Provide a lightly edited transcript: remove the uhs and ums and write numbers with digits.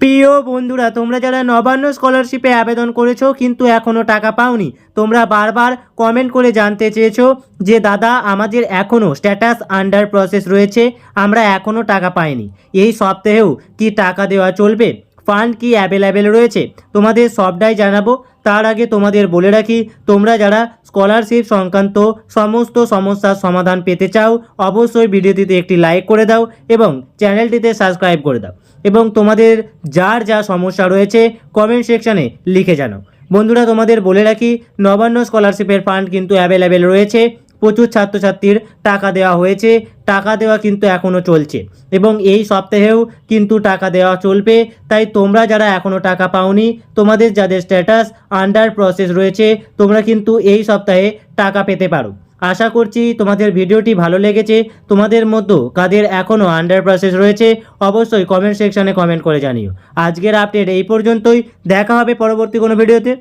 প্রিয় বন্ধুরা, তোমরা যারা নবান্ন স্কলারশিপে আবেদন করেছো কিন্তু এখনও টাকা পাওনি, তোমরা বারবার কমেন্ট করে জানতে চেয়েছো যে দাদা আমাদের এখনও স্ট্যাটাস আন্ডার প্রসেস রয়েছে, আমরা এখনও টাকা পাইনি। এই সপ্তাহেও কি টাকা দেওয়া চলবে? ফান্ড কি অ্যাভেলেবেল রয়েছে? তোমাদের সবটাই জানাবো। তার আগে তোমাদের বলে রাখি, তোমরা যারা স্কলারশিপ সংক্রান্ত সমস্ত সমস্যার সমাধান পেতে চাও অবশ্যই ভিডিওটিতে একটি লাইক করে দাও এবং চ্যানেলটিতে সাবস্ক্রাইব করে দাও এবং তোমাদের যার যা সমস্যা রয়েছে কমেন্ট সেকশানে লিখে জানাও। বন্ধুরা, তোমাদের বলে রাখি, নবান্ন স্কলারশিপের ফান্ড কিন্তু অ্যাভেলেবেল রয়েছে। প্রচুর ছাত্রছাত্রীর টাকা দেওয়া হয়েছে, টাকা দেওয়া কিন্তু এখনও চলছে এবং এই সপ্তাহেও কিন্তু টাকা দেওয়া চলবে। তাই তোমরা যারা এখনও টাকা পাওনি, তোমাদের যাদের স্ট্যাটাস আন্ডার প্রসেস রয়েছে, তোমরা কিন্তু এই সপ্তাহে টাকা পেতে পারো। আশা করছি তোমাদের ভিডিওটি ভালো লেগেছে। তোমাদের মধ্যে কাদের এখনও আন্ডার প্রসেস রয়েছে অবশ্যই কমেন্ট সেকশানে কমেন্ট করে জানিও। আজকের আপডেট এই পর্যন্তই, দেখা হবে পরবর্তী কোনো ভিডিওতে।